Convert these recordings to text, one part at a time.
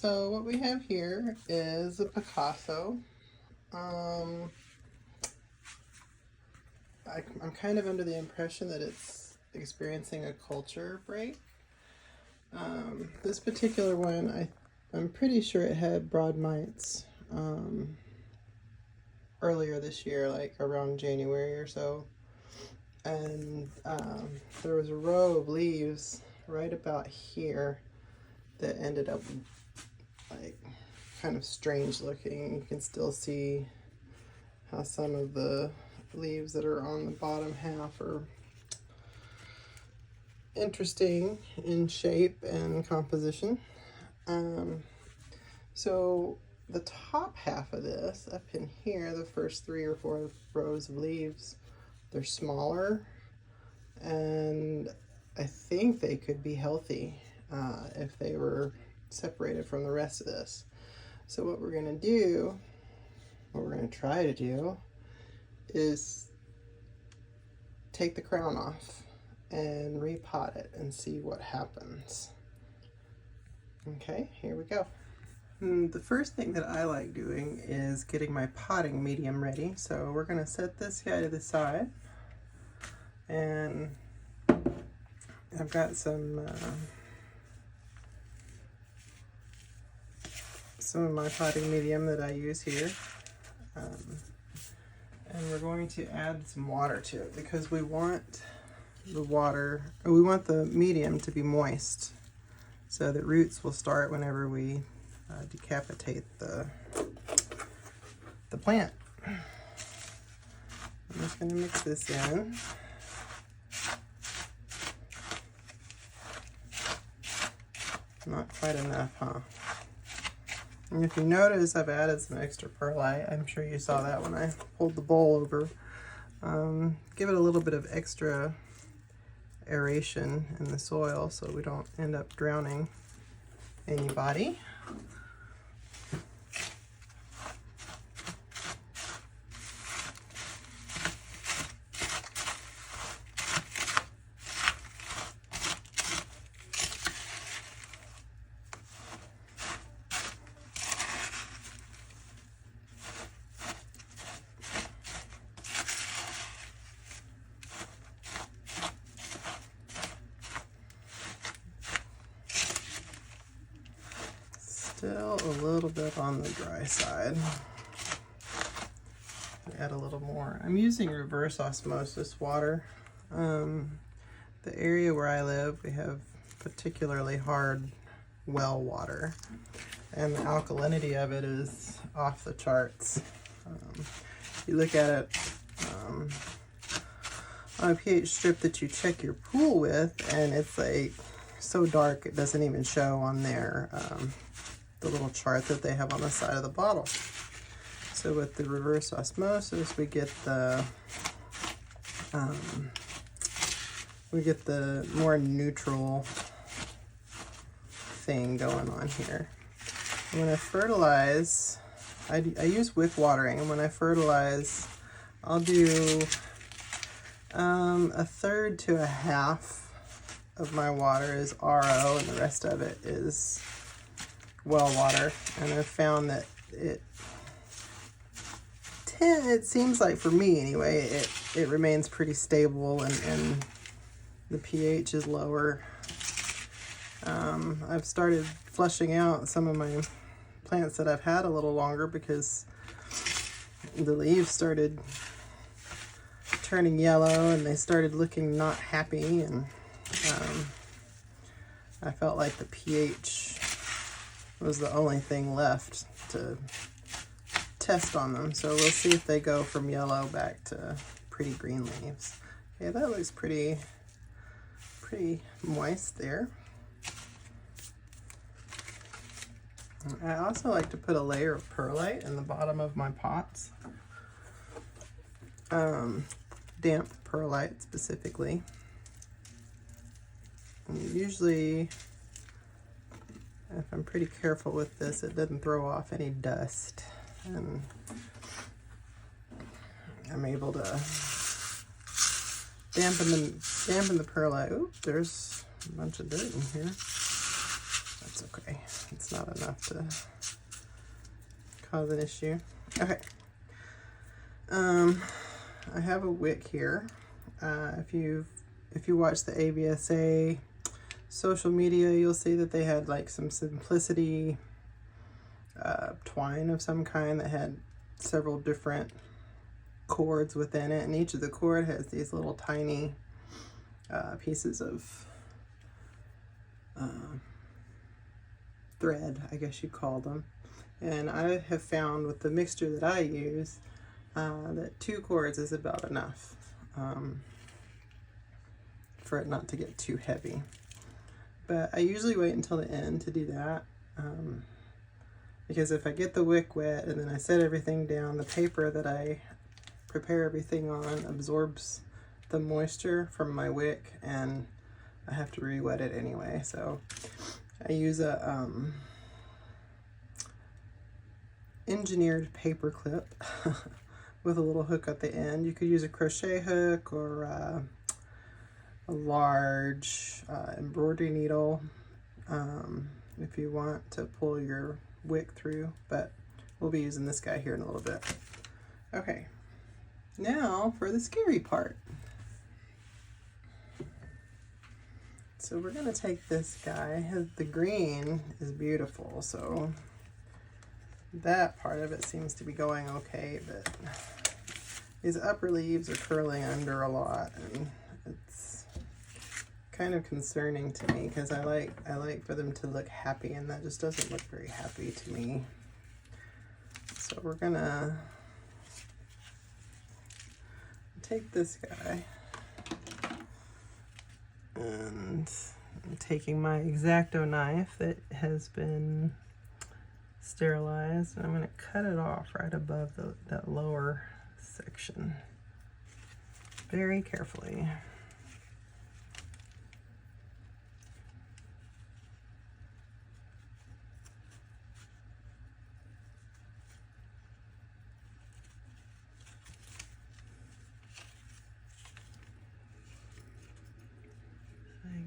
So what we have here is a Picasso. I'm kind of under the impression that it's experiencing a culture break. This particular one, I'm pretty sure it had broad mites earlier this year, like around January or so. And there was a row of leaves right about here that ended up like kind of strange looking. You can still see how some of the leaves that are on the bottom half are interesting in shape and composition. So the top half of this, up in here, the first 3 or 4 rows of leaves, they're smaller, and I think they could be healthy if they were separated from the rest of this. So what we're going to try to do, is take the crown off and repot it and see what happens. Okay, here we go. The first thing that I like doing is getting my potting medium ready. So we're going to set this guy to the side, and I've got some of my potting medium that I use here. And we're going to add some water to it because we want the medium to be moist so that roots will start whenever we decapitate the plant. I'm just going to mix this in. Not quite enough, huh? And if you notice, I've added some extra perlite. I'm sure you saw that when I pulled the bowl over. Give it a little bit of extra aeration in the soil so we don't end up drowning anybody. Still a little bit on the dry side. Add a little more. I'm using reverse osmosis water. The area where I live, we have particularly hard well water, and the alkalinity of it is off the charts. You look at it on a pH strip that you check your pool with, and it's like so dark it doesn't even show on there. The little chart that they have on the side of the bottle. So with the reverse osmosis, we get the more neutral thing going on here. And when I fertilize, I use wick watering, and when I fertilize, I'll do 1/3 to 1/2 of my water is RO, and the rest of it is well water. And I've found that it seems like, for me anyway, it remains pretty stable, and the pH is lower. I've started flushing out some of my plants that I've had a little longer because the leaves started turning yellow and they started looking not happy, and I felt like the pH was the only thing left to test on them. So we'll see if they go from yellow back to pretty green leaves. Okay, that looks pretty moist there. I also like to put a layer of perlite in the bottom of my pots. Damp perlite specifically. And usually, if I'm pretty careful with this, it doesn't throw off any dust, and I'm able to dampen the perlite. Ooh, there's a bunch of dirt in here. That's It's okay. It's not enough to cause an issue. Okay. I have a wick here. If you watch the ABSA social media, you'll see that they had like some Simplicity twine of some kind that had several different cords within it, and each of the cord has these little tiny pieces of thread, I guess you'd call them. And I have found with the mixture that I use that 2 cords is about enough for it not to get too heavy. But I usually wait until the end to do that, because if I get the wick wet and then I set everything down, the paper that I prepare everything on absorbs the moisture from my wick, and I have to re-wet it anyway. So I use a engineered paper clip with a little hook at the end. You could use a crochet hook or a large embroidery needle if you want to pull your wick through, but we'll be using this guy here in a little bit. Okay, now for the scary part. So we're going to take this guy. The green is beautiful, so that part of it seems to be going okay, but these upper leaves are curling under a lot, and it's kind of concerning to me because I like for them to look happy, and that just doesn't look very happy to me. So we're gonna take this guy, and I'm taking my X-Acto knife that has been sterilized, and I'm going to cut it off right above that lower section very carefully.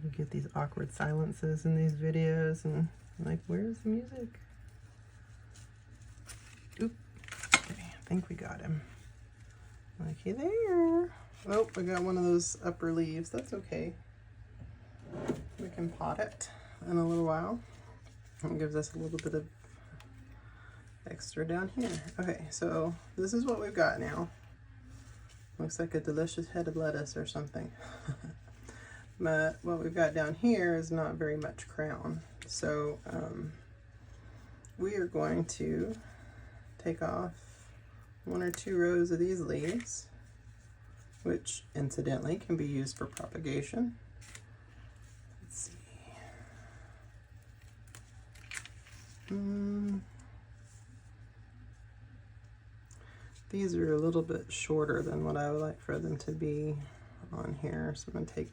You get these awkward silences in these videos, and I'm like, where's the music? Oop. Okay, I think we got him. Looky there. Oh, I got one of those upper leaves. That's okay. We can pot it in a little while. It gives us a little bit of extra down here. Okay, so this is what we've got now. Looks like a delicious head of lettuce or something. But what we've got down here is not very much crown. So we are going to take off 1 or 2 rows of these leaves, which incidentally can be used for propagation. Let's see. These are a little bit shorter than what I would like for them to be on here. So I'm going to take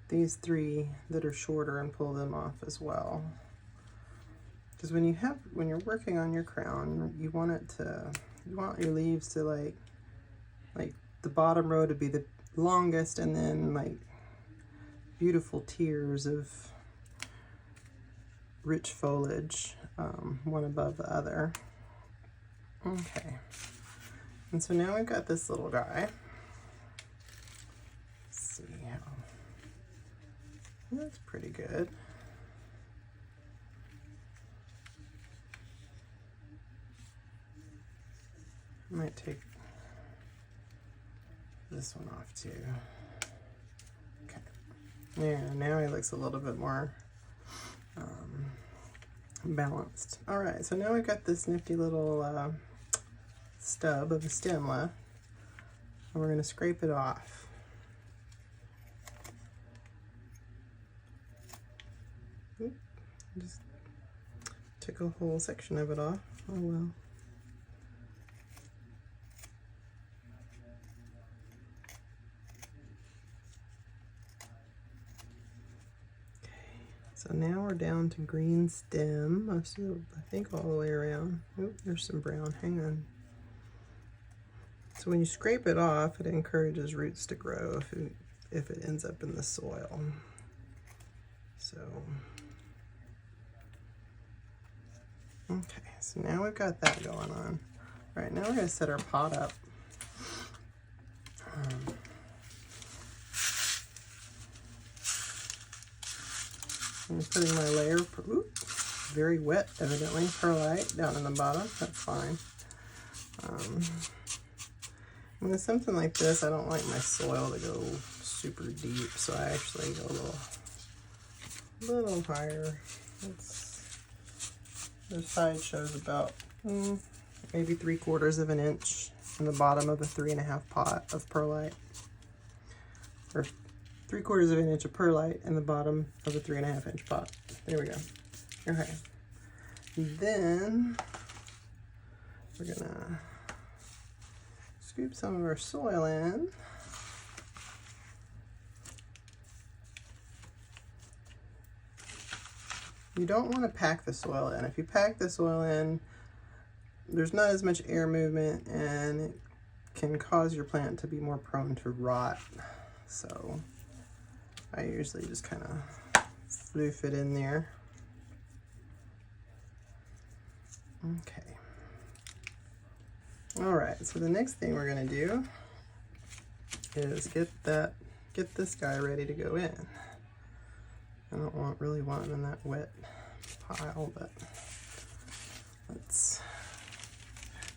these 3 that are shorter and pull them off as well. Because when you're working on your crown, you want your leaves to like the bottom row to be the longest, and then like beautiful tiers of rich foliage, one above the other. Okay, and so now we've got this little guy. Let's see how that's pretty good. I might take this one off too. Okay. Yeah, now he looks a little bit more balanced. All right, so now we've got this nifty little stub of a stem left, and we're going to scrape it off. Oop, just took a whole section of it off. Oh well. So now we're down to green stem. I think all the way around. Oh, there's some brown. Hang on. So when you scrape it off, it encourages roots to grow if it ends up in the soil. So Okay, so now we've got that going on. All right, now we're gonna set our pot up. I'm putting my layer, very wet, evidently, perlite down in the bottom. That's fine. When it's something like this, I don't like my soil to go super deep, so I actually go a little higher. The side shows about maybe 3/4 of an inch in the bottom of the 3.5 pot of perlite, or 3/4 of an inch of perlite in the bottom of the 3.5 inch pot. There we go. Okay. Then we're gonna scoop some of our soil in. You don't want to pack the soil in. If you pack the soil in, there's not as much air movement and it can cause your plant to be more prone to rot. So I usually just kind of floof it in there. Okay. All right, so the next thing we're gonna do is get this guy ready to go in. I don't really want him in that wet pile, but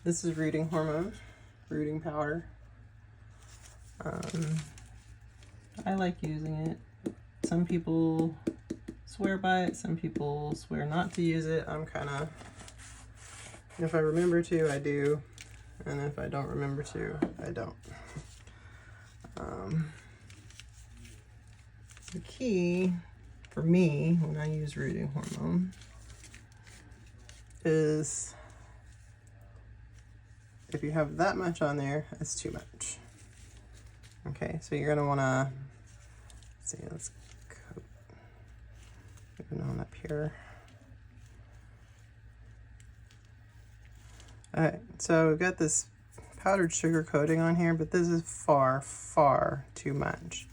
this is rooting hormone, rooting powder. I like using it. Some people swear by it, some people swear not to use it. I'm kind of, if I remember to, I do, and if I don't remember to, I don't. The key for me when I use rooting hormone is if you have that much on there, it's too much. Okay, so you're gonna wanna, see, let's coat it on up here. All right, so we've got this powdered sugar coating on here, but this is far, far too much.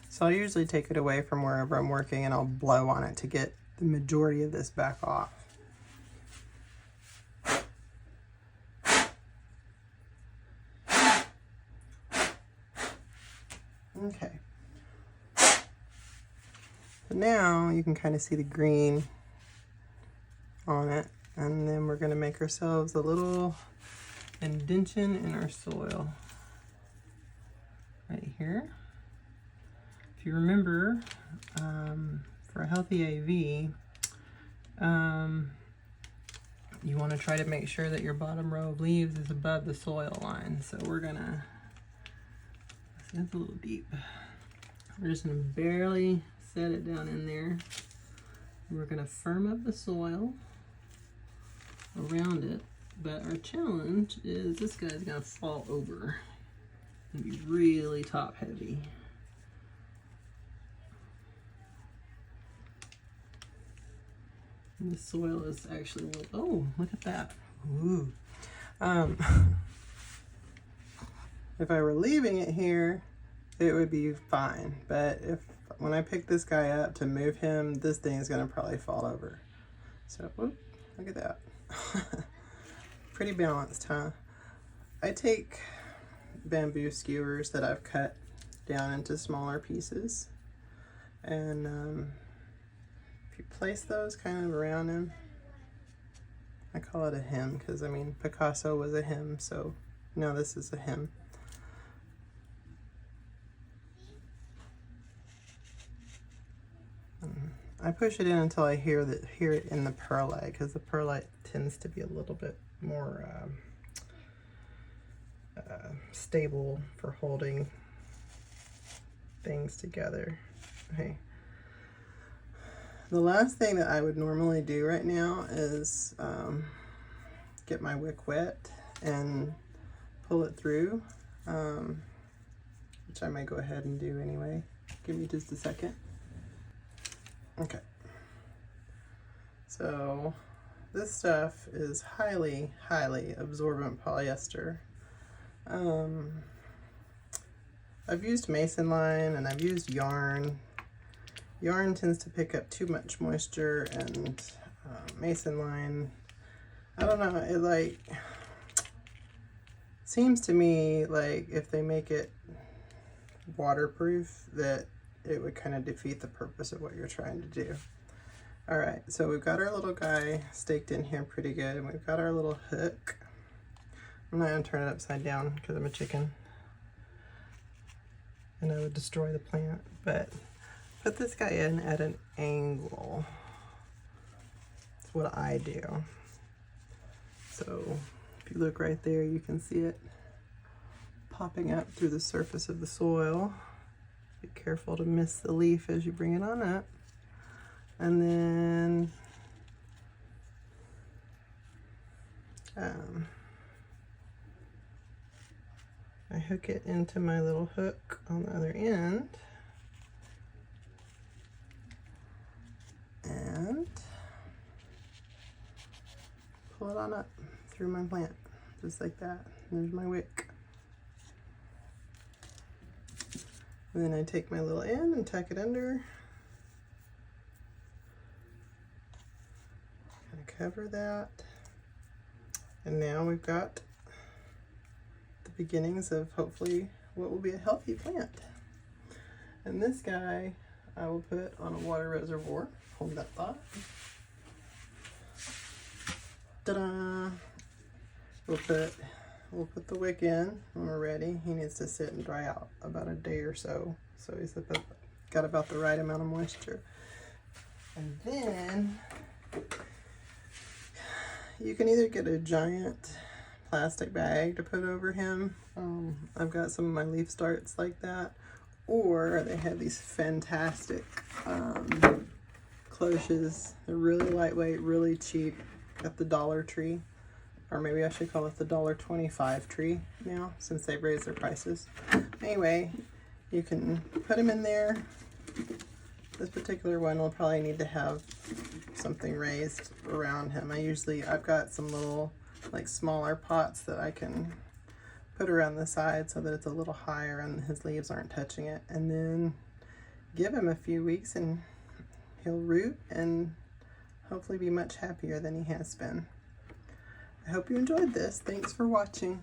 So I'll usually take it away from wherever I'm working and I'll blow on it to get the majority of this back off. Okay. So now you can kind of see the green on it, and then we're going to make ourselves a little indention in our soil right here. If you remember, for a healthy AV, you want to try to make sure that your bottom row of leaves is above the soil line. So we're gonna, that's a little deep. We're just gonna barely set it down in there. We're gonna firm up the soil around it, but our challenge is this guy's gonna fall over and be really top heavy. And the soil is actually a little, oh, look at that. Ooh. If I were leaving it here, it would be fine. But when I pick this guy up to move him, this thing is gonna probably fall over. So, whoop, look at that. Pretty balanced, huh? I take bamboo skewers that I've cut down into smaller pieces, and if you place those kind of around him, I call it a hem because, I mean, Picasso was a hem, so now this is a hem. I push it in until I hear it in the perlite, because the perlite tends to be a little bit more stable for holding things together. Okay. The last thing that I would normally do right now is get my wick wet and pull it through, which I might go ahead and do anyway. Give me just a second. Okay. So this stuff is highly, highly absorbent polyester. I've used mason line and I've used yarn. Yarn tends to pick up too much moisture, and mason line I don't know, it like seems to me like if they make it waterproof that it would kind of defeat the purpose of what you're trying to do. All right, so we've got our little guy staked in here pretty good, and we've got our little hook. I'm not gonna turn it upside down because I'm a chicken and I would destroy the plant, but put this guy in at an angle. That's what I do. So if you look right there, you can see it popping up through the surface of the soil. Be careful to miss the leaf as you bring it on up. And then I hook it into my little hook on the other end. And pull it on up through my plant, just like that. There's my wick. And then I take my little end and tuck it under. Kind of cover that. And now we've got the beginnings of hopefully what will be a healthy plant. And this guy I will put on a water reservoir. Hold that thought. Ta-da! We'll put the wick in when we're ready. He needs to sit and dry out about a day or so. So he's got about the right amount of moisture. And then you can either get a giant plastic bag to put over him. I've got some of my leaf starts like that. Or they have these fantastic cloches. They're really lightweight, really cheap at the Dollar Tree. Or maybe I should call it the $1.25 tree now, since they've raised their prices. Anyway, you can put them in there. This particular one will probably need to have something raised around him. I've got some little, like smaller pots that I can put around the side so that it's a little higher and his leaves aren't touching it. And then give him a few weeks and he'll root and hopefully be much happier than he has been. I hope you enjoyed this. Thanks for watching.